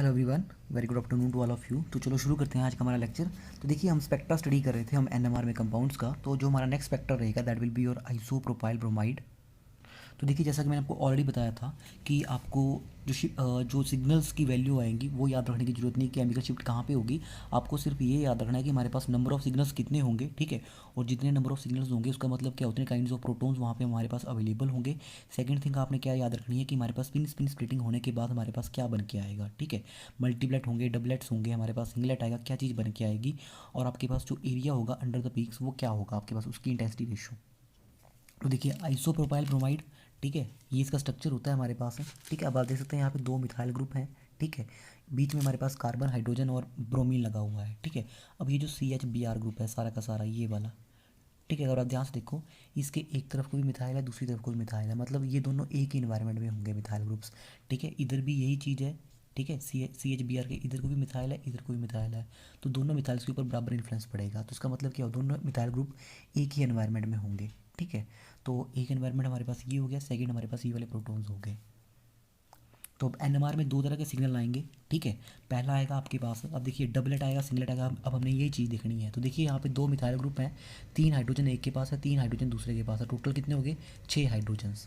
Hello everyone, very good afternoon to all of you. तो चलो शुरू करते हैं आज का हमारा लेक्चर। तो देखिए, हम स्पेक्ट्रा स्टडी कर रहे थे हम एनएमआर में कंपाउंड्स का। तो जो हमारा नेक्स्ट स्पेक्ट्रा रहेगा that will be your isopropyl bromide. तो देखिए, जैसा कि मैंने आपको ऑलरेडी बताया था कि आपको जो सिग्नल्स की वैल्यू आएंगी वो याद रखने की जरूरत नहीं, केमिकल शिफ्ट कहाँ पे होगी। आपको सिर्फ ये याद रखना है कि हमारे पास नंबर ऑफ सिग्नल्स कितने होंगे, ठीक है। और जितने नंबर ऑफ सिग्नल्स होंगे उसका मतलब क्या, उतने काइंड्स ऑफ प्रोटॉन्स वहाँ पे हमारे पास अवेलेबल होंगे। सेकंड थिंग आपने क्या याद रखनी है कि हमारे पास स्पिन स्पिन स्प्लिटिंग होने के बाद हमारे पास क्या बन के आएगा, ठीक है। मल्टीप्लेट होंगे, डबलेट्स होंगे, हमारे पास सिंगलेट आएगा, क्या चीज़ बन के आएगी। और आपके पास जो एरिया होगा अंडर द पीक्स वो क्या होगा आपके पास, उसकी इंटेंसिटी रेशो। तो देखिए, आइसोप्रोपाइल ब्रोमाइड, ठीक है, ये इसका स्ट्रक्चर होता है हमारे पास है, ठीक है। अब आप देख सकते हैं यहाँ पे दो मिथाइल ग्रुप हैं, ठीक है। बीच में हमारे पास कार्बन, हाइड्रोजन और ब्रोमीन लगा हुआ है, ठीक है। अब ये जो CH Br ग्रुप है सारा का सारा ये वाला, ठीक है। अगर आप ध्यान से देखो, इसके एक तरफ कोई मिथाइल है, दूसरी तरफ कोई मिथाइल है, मतलब ये दोनों एक ही इन्वायरमेंट में होंगे मिथाइल ग्रुप्स, ठीक है। इधर भी यही चीज़ है, ठीक है। CH Br के इधर को भी मिथाइल है, इधर को भी मिथाइल है, तो दोनों मिथाइल्स के ऊपर बराबर इन्फ्लुएंस पड़ेगा। तो इसका मतलब क्या हो, दोनों मिथाइल ग्रुप एक ही एनवायरनमेंट में होंगे, ठीक है। तो एक एनवायरनमेंट हमारे पास ये हो गया, सेकंड हमारे पास ये वाले प्रोटॉन्स हो गए। तो अब एनएमआर में दो तरह के सिग्नल आएंगे, ठीक है। पहला आएगा आपके पास, अब देखिए डबलेट आएगा, सिंगलेट आएगा। अब हमने ये चीज़ देखनी है। तो देखिए यहाँ पे दो मिथाइल ग्रुप हैं, तीन हाइड्रोजन एक के पास है, तीन हाइड्रोजन दूसरे के पास है, टोटल कितने हो गए, 6 हाइड्रोजन्स।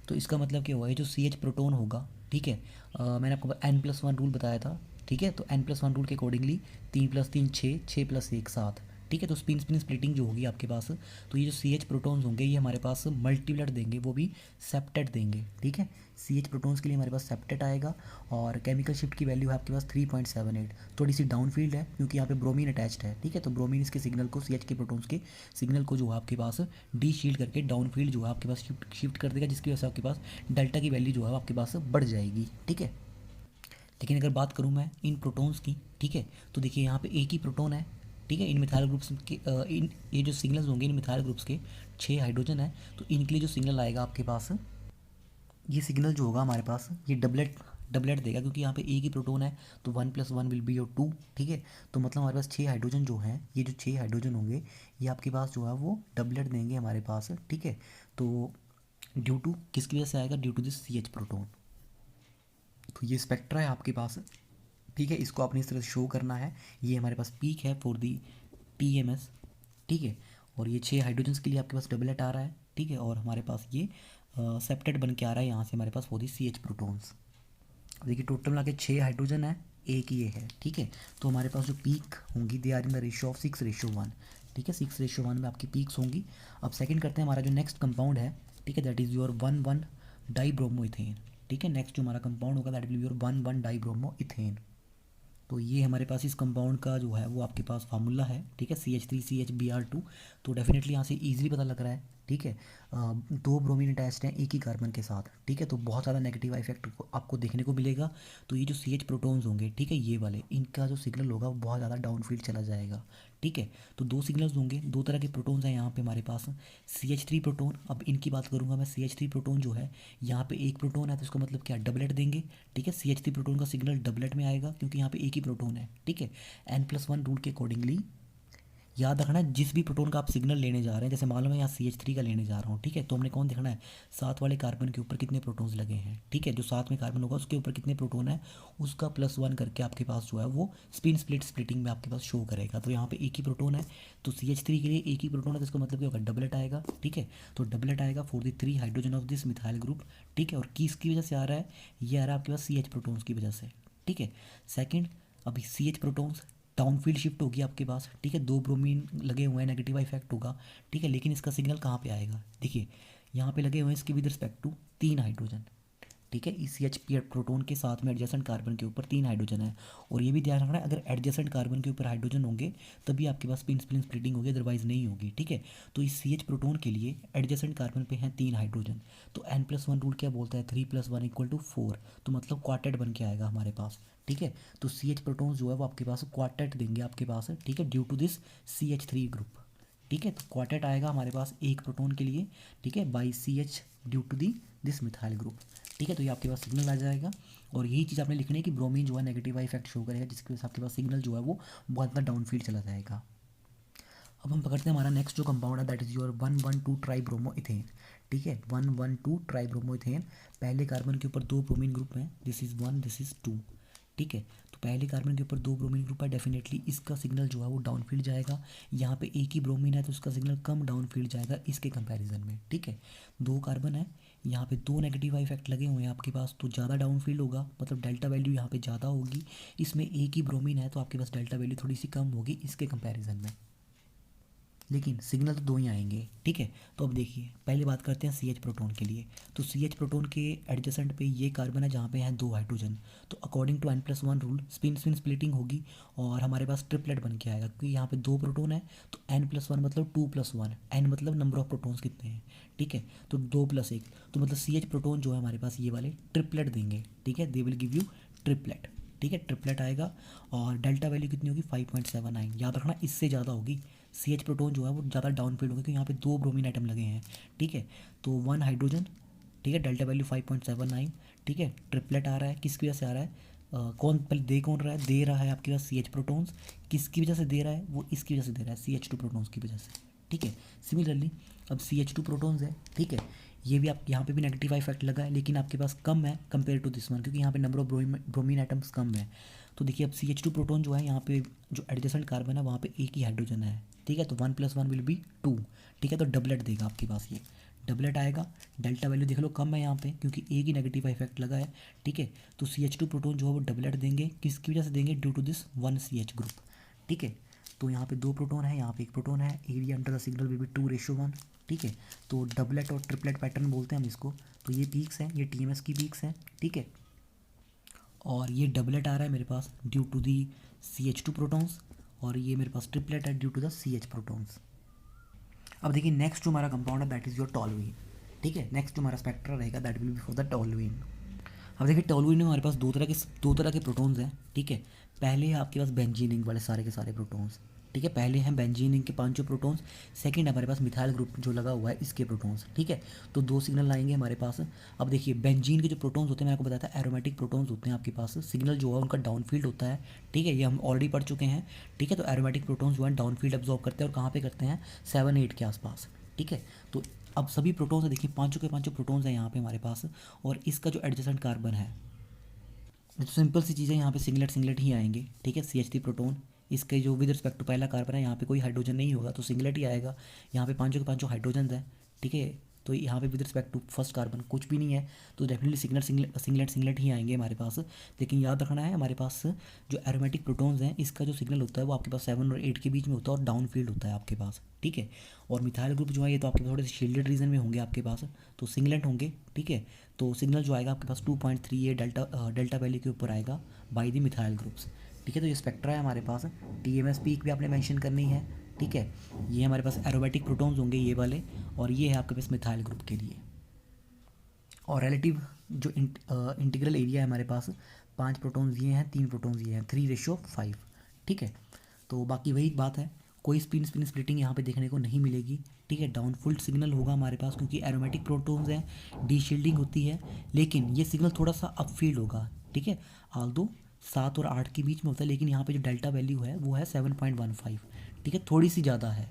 तो इसका मतलब क्या हुआ, ये जो CH प्रोटोन होगा, ठीक है। मैंने आपको N+1 रूल बताया था, ठीक है। तो N+1 रूल के अकॉर्डिंगली 3+3 6, 6+1 7, ठीक है। तो स्पिन स्पिन स्प्लिटिंग जो होगी आपके पास, तो ये जो CH प्रोटॉन्स होंगे ये हमारे पास मल्टीप्लेट देंगे, वो भी सेप्टेट देंगे, ठीक है। CH प्रोटॉन्स के लिए हमारे पास सेप्टेट आएगा। और केमिकल शिफ्ट की वैल्यू है आपके पास 3.78। थोड़ी सी डाउन फील्ड है क्योंकि यहाँ पे ब्रोमीन अटैच्ड है, ठीक है। तो ब्रोमीन इसके सिग्नल को, CH के प्रोटॉन्स के सिग्नल को जो है आपके पास डी शील्ड करके डाउन फील्ड जो है आपके पास शिफ्ट कर देगा, जिसकी वजह से आपके पास डेल्टा की वैल्यू जो है आपके पास बढ़ जाएगी, ठीक है। लेकिन अगर बात करूँ मैं इन प्रोटॉन्स की, ठीक है, तो देखिए यहाँ पे एक ही प्रोटॉन है, ठीक है। इन मिथाइल ग्रुप्स के इन ये जो सिग्नल्स होंगे इन मिथाइल ग्रुप्स के 6 हाइड्रोजन है, तो इनके लिए जो सिग्नल आएगा आपके पास, ये सिग्नल जो होगा हमारे पास ये डबलेट डबलेट देगा, क्योंकि यहाँ पे एक ही प्रोटोन है। तो 1+1 विल बी योर 2, ठीक है। तो मतलब हमारे पास 6 हाइड्रोजन जो हैं, ये जो 6 हाइड्रोजन होंगे ये आपके पास जो है वो डबलेट देंगे हमारे पास, ठीक है। तो ड्यू टू किसकी वजह से आएगा, due to this CH proton. तो ये स्पेक्ट्रा है आपके पास, ठीक है। इसको आपने इस तरह से शो करना है। ये हमारे पास पीक है फॉर दी TMS, ठीक है। और ये 6 हाइड्रोजन्स के लिए आपके पास डबलेट आ रहा है, ठीक है। और हमारे पास ये सेप्टेट बन के आ रहा है यहाँ से हमारे पास फॉर दी CH प्रोटोन्स। देखिए टोटल मिला के 6 हाइड्रोजन है, एक ये है, ठीक है। तो हमारे पास जो पीक होंगी they are in the ratio of 6:1, ठीक है। 6:1 में आपकी पीक्स होंगी। अब सेकंड करते हैं, हमारा जो नेक्स्ट कंपाउंड है, ठीक है, that is your 1,1 dibromo ethane, ठीक है। नेक्स्ट जो हमारा कंपाउंड होगा that will be your 1,1 dibromo ethane. तो ये हमारे पास इस कंपाउंड का जो है वो आपके पास फार्मूला है, ठीक है, CH3CHBr2। तो डेफिनेटली यहाँ से इजीली पता लग रहा है, ठीक है। दो ब्रोमीन अटैच्ड हैं एक ही कार्बन के साथ, ठीक है। तो बहुत ज़्यादा नेगेटिव इफेक्ट आपको देखने को मिलेगा। तो ये जो CH प्रोटॉन्स होंगे, ठीक है, ये वाले इनका जो सिग्नल होगा वो बहुत ज़्यादा डाउनफील्ड चला जाएगा, ठीक है। तो दो सिग्नल्स होंगे, दो तरह के प्रोटॉन्स हैं यहाँ पे हमारे पास। CH3 प्रोटॉन, अब इनकी बात करूँगा मैं। CH3 प्रोटॉन जो है यहाँ पे एक प्रोटॉन है, तो इसका मतलब क्या, डबलेट देंगे, ठीक है। CH3 प्रोटॉन का सिग्नल डबलेट में आएगा क्योंकि यहाँ पे एक ही प्रोटॉन है, ठीक है। N+1 रूल के अकॉर्डिंगली याद रखना है, जिस भी प्रोटॉन का आप सिग्नल लेने जा रहे हैं, जैसे मान लो मैं यहाँ CH3 का लेने जा रहा हूँ, ठीक है। तो हमने कौन देखना है, साथ वाले कार्बन के ऊपर कितने प्रोटॉन्स लगे हैं, ठीक है। जो साथ में कार्बन होगा उसके ऊपर कितने प्रोटॉन है, उसका +1 करके आपके पास जो है वो स्पिन स्प्लिटिंग में आपके पास शो करेगा। तो यहाँ पे एक ही प्रोटॉन है, तो CH3 के लिए एक ही प्रोटॉन है, तो इसका मतलब क्या होगा, डबलेट आएगा, ठीक है। तो डबलेट आएगा for the 3 hydrogen of this methyl group, ठीक है। और किसकी वजह से आ रहा है, ये आ रहा है आपके पास CH प्रोटॉन्स की वजह से, ठीक है। सेकेंड, अभी CH protons down field shift होगी आपके पास, ठीक है। दो ब्रोमीन लगे हुए हैं, नेगेटिव इफेक्ट होगा, ठीक है। लेकिन इसका सिग्नल कहाँ पे आएगा, देखिए यहाँ पे लगे हुए हैं इसके विद रिस्पेक्ट टू 3 हाइड्रोजन, ठीक है। इस CH प्रोटोन के साथ में एडजेसेंट कार्बन के ऊपर 3 हाइड्रोजन है। और ये भी ध्यान रखना है, अगर एडजेसेंट कार्बन के ऊपर हाइड्रोजन होंगे तभी आपके पास स्पिन स्पिन स्प्लिटिंग होगी, अदरवाइज नहीं होगी, ठीक है। तो इस CH प्रोटोन के लिए एडजेसेंट कार्बन पे हैं 3 हाइड्रोजन। तो N+1 रूल क्या बोलता है, 3+1 = 4। तो मतलब क्वार्टेट बन के आएगा हमारे पास, ठीक है। तो CH प्रोटोन जो है वो आपके पास क्वार्टेट देंगे आपके पास, ठीक है, due to this CH3 group, ठीक है। तो क्वार्टेट आएगा हमारे पास एक प्रोटोन के लिए, ठीक है, by CH due to the this methyl group, ठीक है। तो ये आपके पास सिग्नल आ जाएगा। और यही चीज़ आपने लिखनी है कि ब्रोमीन जो है नेगेटिव इफेक्ट शो करेगा, जिसकी वजह से आपके पास सिग्नल जो है वो बहुत ज़्यादा डाउनफील्ड चला जाएगा। अब हम पकड़ते हैं हमारा नेक्स्ट जो कंपाउंड है दैट इज़ योर 1,1,2 ट्राईब्रोमो इथेन, ठीक है। 1,1,2 ट्राईब्रोमो इथेन। पहले कार्बन के ऊपर दो ब्रोमीन ग्रुप हैं, दिस इज़ 1 दिस इज़ 2, ठीक है। तो पहले कार्बन के ऊपर 2 ब्रोमीन ग्रुप है, डेफिनेटली इसका सिग्नल जो है वो डाउन फील्ड जाएगा। यहाँ पे एक ही ब्रोमीन है तो उसका सिग्नल कम डाउन फील्ड जाएगा इसके कंपैरिजन में, ठीक है। 2 कार्बन है, यहाँ पे 2 नेगेटिव इफेक्ट लगे हुए हैं आपके पास, तो ज़्यादा डाउन फील्ड होगा, मतलब डेल्टा वैल्यू यहाँ पे ज़्यादा होगी। इसमें एक ही ब्रोमीन है तो आपके पास डेल्टा वैल्यू थोड़ी सी कम होगी इसके कंपैरिजन में, लेकिन सिग्नल तो 2 ही आएंगे, ठीक है। तो अब देखिए पहले बात करते हैं सी एच प्रोटोन के लिए। तो सी एच प्रोटोन के एडजेसेंट पे ये कार्बन है जहाँ पे हैं 2 हाइड्रोजन। तो according to n+1 rule spin spin splitting होगी और हमारे पास ट्रिपलेट बन के आएगा, क्योंकि यहाँ पे 2 प्रोटोन है तो n+1 मतलब 2+1, n मतलब नंबर ऑफ प्रोटोन्स कितने हैं, ठीक है। तो 2+1 तो मतलब सी एच प्रोटोन जो है हमारे पास ये वाले ट्रिपलेट देंगे, ठीक है, they will give you triplet, ठीक है, ट्रिपलेट आएगा। और डेल्टा वैल्यू कितनी होगी 5.79, याद रखना इससे ज़्यादा होगी। सी एच प्रोटोन जो है वो ज़्यादा डाउन फील्ड होगा क्योंकि यहाँ पे 2 ब्रोमीन आइटम लगे हैं, ठीक है। तो 1 हाइड्रोजन, ठीक है, डेल्टा वैल्यू 5.79, ठीक है। ट्रिपलेट आ रहा है, किसकी वजह से आ रहा है, कौन पहले दे कौन रहा है, दे रहा है आपके पास सी एच प्रोटोन्स। किसकी वजह से दे रहा है, वो इसकी वजह से दे रहा है, सी एच टू प्रोटोन्स की वजह से, ठीक है। सिमिलरली अब सी एच टू प्रोटोन्स है, ठीक है, ये भी आप यहाँ पे भी नेगेटिव इफेक्ट लगा है लेकिन आपके पास कम है कंपेयर टू दिस वन, क्योंकि यहाँ पे नंबर ऑफ ब्रोमीन आइटम्स कम है। तो देखिए अब सी एच टू प्रोटोन जो है यहाँ पे जो एडजेसेंट कार्बन है वहाँ पे एक ही हाइड्रोजन है, ठीक है। तो 1+1 विल बी 2, ठीक है। तो डबलेट देगा आपके पास, ये डबलेट आएगा। डेल्टा वैल्यू देख लो कम है यहाँ पे क्योंकि एक ही नेगेटिव इफेक्ट लगा है, ठीक है। तो सी एच टू प्रोटोन जो है वो डबलेट देंगे, किसकी वजह से देंगे, due to this 1 C H group, ठीक है। तो यहाँ पे 2 प्रोटोन है, यहाँ पे 1 प्रोटोन है, area under the signal will be 2:1, ठीक है। तो डबलेट और ट्रिपलेट पैटर्न बोलते हैं हम इसको। तो ये पीक्स हैं, ये टीएमएस की पीक्स हैं, ठीक है। और ये डबलेट आ रहा है मेरे पास due to the C H two protons, और ये मेरे पास ट्रिपलेट है due to the C H protons. अब देखिए नेक्स्ट जो हमारा कंपाउंड है दैट इज़ योर टॉलुइन, ठीक है। नेक्स्ट जो हमारा स्पेक्ट्रा रहेगा that will B for the toluene. अब देखिए टॉलुइन में हमारे पास दो तरह के प्रोटॉन्स हैं, ठीक है। पहले है आपके पास बेंजीन रिंग वाले सारे के सारे प्रोटॉन्स, ठीक है। पहले हैं बेंजीन रिंग के 5 प्रोटॉन्स, सेकंड हमारे पास मिथाइल ग्रुप जो लगा हुआ है इसके प्रोटॉन्स, ठीक है। तो 2 सिग्नल आएंगे हमारे पास। अब देखिए बेंजीन के जो प्रोटॉन्स होते हैं, मैंने आपको बताया था एरोमेटिक प्रोटॉन्स होते हैं आपके पास, सिग्नल जो है उनका डाउन फील्ड होता है, ठीक है, ये हम ऑलरेडी पढ़ चुके हैं, ठीक है। तो एरोमेटिक प्रोटॉन्स जो है डाउन फील्ड एब्जॉर्ब करते हैं और कहाँ पे करते हैं, 7-8 के आसपास, ठीक है। तो अब सभी प्रोटॉन्स है, देखिए पाँचों के पाँचों प्रोटॉन्स हैं यहाँ पे हमारे पास, और इसका जो एडजेसेंट कार्बन है, तो सिंपल सी चीज़ें यहाँ पे सिंगलेट सिंगलेट ही आएंगे, ठीक है। सी एच थ्री प्रोटोन, इसके जो विद रिस्पेक्ट टू पहला कार्बन है यहाँ पे कोई हाइड्रोजन नहीं होगा तो सिंगलेट ही आएगा। यहाँ पे पाँचों के पाँचों हाइड्रोजन हैं, ठीक है। तो यहाँ पे with respect to first carbon कुछ भी नहीं है तो डेफिनेटली सिंगलेट सिंगलेट ही आएंगे हमारे पास। लेकिन याद रखना है हमारे पास जो एरोमेटिक प्रोटोन्स हैं इसका जो सिग्नल होता है वो आपके पास 7 और 8 के बीच में होता है और डाउन फील्ड होता है आपके पास, ठीक है। और मिथाइल ग्रुप जो है ये तो आपके थोड़े से शील्डेड रीजन में होंगे आपके पास, तो सिंगलेट होंगे, ठीक है। तो सिग्नल जो आएगा आपके पास 2.3 डेल्टा वैल्यू के ऊपर आएगा बाई दी मिथाइल ग्रुप्स, ठीक है। तो ये स्पेक्ट्रा है हमारे पास। टीएमएस पीक भी आपने मेंशन करनी है, ठीक है। ये हमारे पास एरोमेटिक प्रोटॉन्स होंगे ये वाले, और ये है आपके पास मिथाइल ग्रुप के लिए। और रिलेटिव जो इंटीग्रल एरिया है हमारे पास, 5 प्रोटॉन्स ये हैं, 3 प्रोटॉन्स ये हैं, 3:5, ठीक है। तो बाकी वही बात है, कोई स्पिन स्पिन स्प्लिटिंग यहाँ पे देखने को नहीं मिलेगी, ठीक है। डाउन फुल सिग्नल होगा हमारे पास क्योंकि एरोमेटिक प्रोटॉन्स हैं, डी शील्डिंग होती है, लेकिन ये सिग्नल थोड़ा सा अप फील्ड होगा, ठीक है। आल्दो 7 और 8 के बीच में होता है, लेकिन यहाँ पे जो डेल्टा वैल्यू है वो है 7.15, ठीक है, थोड़ी सी ज़्यादा है,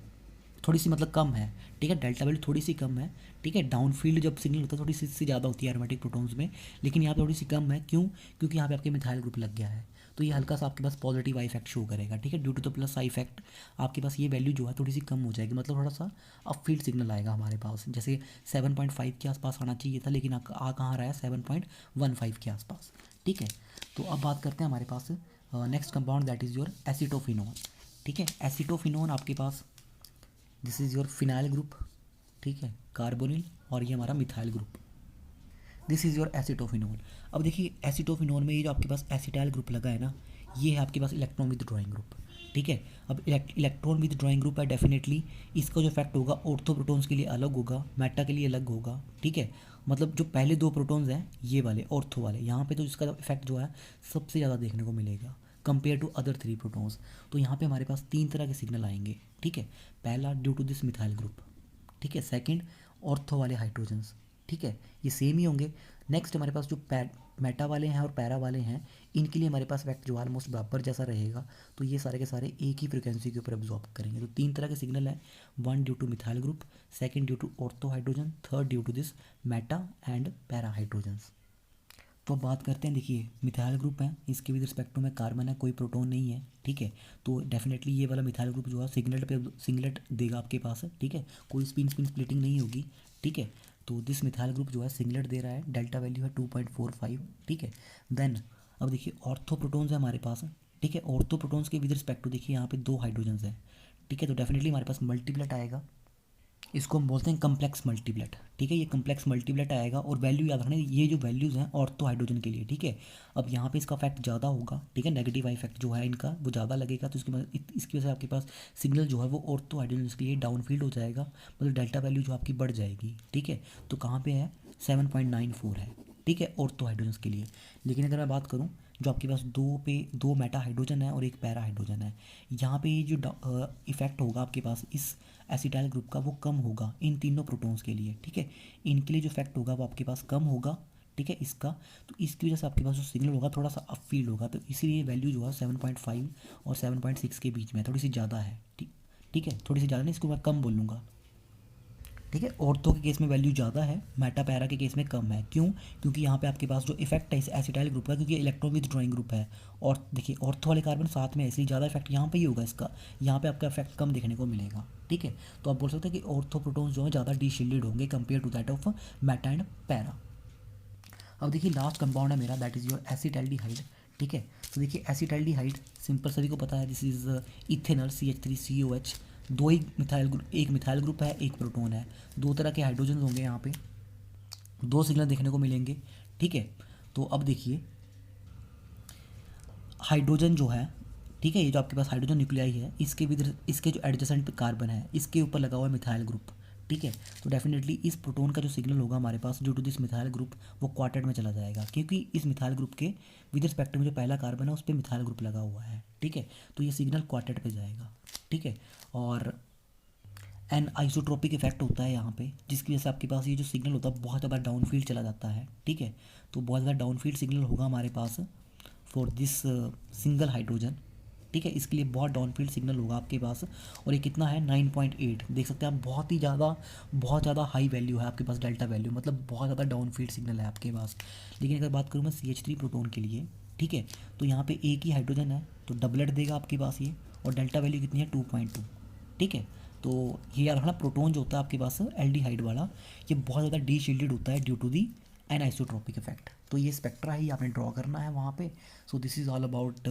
थोड़ी सी मतलब कम है, ठीक है। डेल्टा वैल्यू थोड़ी सी कम है, ठीक है। डाउन फील्ड जब सिग्नल होता है थोड़ी सी ज़्यादा होती है एरोमेटिक प्रोटॉन्स में, लेकिन यहाँ पे थोड़ी सी कम है, क्यों, क्योंकि यहाँ पे आपके मिथाइल ग्रुप लग गया है। तो ये हल्का सा आपके पास पॉजिटिव आई इफेक्ट शो करेगा, ठीक है। Due to the plus I effect आपके पास ये वैल्यू जो है थोड़ी सी कम हो जाएगी, मतलब थोड़ा सा अप फील्ड सिग्नल आएगा हमारे पास, जैसे 7.5 के आसपास आना चाहिए था लेकिन आ कहाँ रहा है 7.15 के आसपास, ठीक है। तो अब बात करते हैं हमारे पास next compound that is your acetophenone, ठीक है। एसिटोफिनोन आपके पास this is your phenyl group, ठीक है, कार्बोनिल, और ये हमारा methyl group, this is your acetophenol. अब देखिए एसिटोफिनोल में ये जो आपके पास एसिटाइल ग्रुप लगा है ना, ये है आपके पास इलेक्ट्रॉन विद ड्राइंग ग्रुप, ठीक है। अब इलेक्ट्रॉन विद ड्राइंग ग्रुप है, डेफिनेटली इसका जो इफेक्ट होगा ऑर्थो प्रोटॉन्स के लिए अलग होगा, मेटा के लिए अलग होगा, ठीक है। मतलब जो पहले 2 प्रोटॉन्स हैं ये वाले ऑर्थो वाले, यहाँ पे तो इसका इफेक्ट जो है सबसे ज़्यादा देखने को मिलेगा कंपेयर टू अदर 3 प्रोटॉन्स। तो यहाँ पे हमारे पास 3 तरह के सिग्नल आएंगे, ठीक है। पहला due to this methyl group, ठीक है। सेकंड ऑर्थो वाले हाइड्रोजन्स, ठीक है, ये सेम ही होंगे। नेक्स्ट हमारे पास जो मेटा वाले हैं और पैरा वाले हैं इनके लिए हमारे पास इफेक्ट जो ऑलमोस्ट बराबर जैसा रहेगा, तो ये सारे के सारे एक ही फ्रिक्वेंसी के ऊपर एब्जॉर्ब करेंगे। तो 3 तरह के सिग्नल हैं, 1 due to methyl group, second due to ortho hydrogen, third due to this meta and para hydrogens. तो अब बात करते हैं, देखिए मिथाइल ग्रुप है, इसके विद रिस्पेक्ट टू में कार्बन है, कोई प्रोटॉन नहीं है, ठीक है। तो डेफिनेटली ये वाला मिथाइल ग्रुप जो है सिंगलेट पे सिंगलेट देगा आपके पास, ठीक है, कोई स्पिन स्पिन स्प्लिटिंग नहीं होगी, ठीक है। तो दिस मिथाइल ग्रुप जो है सिंगलेट दे रहा है, डेल्टा वैल्यू है 2.45, ठीक है। देन अब देखिए ऑर्थो प्रोटॉन्स है हमारे पास, ठीक है। ऑर्थो प्रोटॉन्स के विद रिस्पेक्ट टू देखिए यहाँ पे 2 हाइड्रोजन्स हैं, ठीक है। तो डेफिनेटली हमारे पास मल्टीप्लेट आएगा, इसको हम बोलते हैं कम्प्लेक्स मल्टीप्लेट, ठीक है। ये कम्प्लेक्स मल्टीप्लेट आएगा और वैल्यू याद रखना, ये जो वैल्यूज़ हैं ऑर्थो हाइड्रोजन के लिए, ठीक है। अब यहाँ पे इसका इफेक्ट ज़्यादा होगा, ठीक है, नेगेटिव इफेक्ट जो है इनका वो ज़्यादा लगेगा, तो इसकी वजह से आपके पास सिग्नल जो है वो ऑर्थो हाइड्रोजन के लिए डाउनफील्ड हो जाएगा, मतलब डेल्टा वैल्यू जो आपकी बढ़ जाएगी, ठीक है। तो कहाँ पे है, 7.94 है, ठीक है, ऑर्थो हाइड्रोजन के लिए। लेकिन अगर मैं बात करूँ जो आपके पास दो मेटा हाइड्रोजन है और एक पैरा हाइड्रोजन है, यहाँ पे ये जो इफेक्ट होगा आपके पास इस एसिटाइल ग्रुप का वो कम होगा इन तीनों प्रोटॉन्स के लिए, ठीक है। इनके लिए जो इफेक्ट होगा वो आपके पास कम होगा, ठीक है, इसका। तो इसकी वजह से आपके पास जो सिग्नल होगा थोड़ा सा अप फील्ड होगा, तो इसीलिए वैल्यू जो है 7.5 और 7.6 के बीच में है, थोड़ी सी ज़्यादा है, ठीक, ठीक है, थोड़ी सी ज़्यादा नहीं, इसको मैं कम बोलूँगा, ठीक है। ऑर्थो के केस में वैल्यू ज़्यादा है, मेटा पैरा के केस में कम है, क्यों, क्योंकि यहाँ पे आपके पास जो इफेक्ट है इस एसिटाइल ग्रुप का, क्योंकि इलेक्ट्रॉन विथड्रॉइंग ग्रुप है, और देखिए ऑर्थो वाले कार्बन साथ में है, इसलिए ज़्यादा इफेक्ट यहाँ पे ही होगा इसका, यहाँ पे आपका इफेक्ट कम देखने को मिलेगा, ठीक है। तो आप बोल सकते हैं कि ऑर्थो प्रोटॉन्स जो है ज़्यादा डीशिल्डेड होंगे compare to that of meta and para. अब देखिए लास्ट कंपाउंड है मेरा, दैट इज़ योर एसिटाल्डिहाइड, ठीक है। तो देखिए एसिटाल्डिहाइड सिंपल सभी को पता है, दिस इज़ इथेनॉल CH3COH, दो ही मिथाइल ग्रुप, एक मिथाइल ग्रुप है एक प्रोटॉन है, दो तरह के हाइड्रोजन होंगे यहाँ पे, दो सिग्नल देखने को मिलेंगे, ठीक है। तो अब देखिए हाइड्रोजन जो है, ठीक है, ये जो आपके पास हाइड्रोजन न्यूक्लियाई है इसके विद इसके जो एडजेसेंट कार्बन है इसके ऊपर लगा हुआ है मिथाइल ग्रुप, ठीक है। तो डेफिनेटली इस प्रोटॉन का जो सिग्नल होगा हमारे पास due to this methyl group वो क्वार्टेट में चला जाएगा, क्योंकि इस मिथाइल ग्रुप के विद रिस्पेक्ट में जो पहला कार्बन है उस पर मिथाइल ग्रुप लगा हुआ है, ठीक है। तो ये सिग्नल क्वार्टेट पे जाएगा, ठीक है। और एन आइसोट्रोपिक इफेक्ट होता है यहाँ पे, जिसकी वजह से आपके पास ये जो सिग्नल होता है बहुत ज़्यादा डाउन फील्ड चला जाता है, ठीक है। तो बहुत ज़्यादा डाउन फील्ड सिग्नल होगा हमारे पास फॉर दिस सिंगल हाइड्रोजन, ठीक है, इसके लिए बहुत डाउन फील्ड सिग्नल होगा आपके पास। और ये कितना है 9.8, देख सकते हैं आप, बहुत ज़्यादा हाई वैल्यू है आपके पास, डेल्टा वैल्यू, मतलब बहुत ज़्यादा डाउन फील्ड सिग्नल है आपके पास। लेकिन अगर बात करूँ मैं CH3 प्रोटॉन के लिए, ठीक है, तो यहाँ पे एक ही हाइड्रोजन है तो डबलेट देगा आपके पास ये, और डेल्टा वैल्यू कितनी है 2.2, ठीक है। तो ये याद रखना, प्रोटॉन जो होता है आपके पास एल्डिहाइड वाला, ये बहुत ज़्यादा डी शील्डेड होता है due to the anisotropic effect. तो ये स्पेक्ट्रा ही आपने ड्रॉ करना है वहाँ पे। So this is all about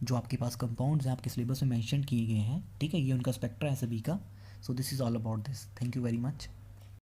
जो आपके पास कंपाउंड्स हैं आपके सिलेबस में मेंशन किए गए हैं, ठीक है, ये उनका स्पेक्ट्रा है सभी का। So this is all about this, thank you very much.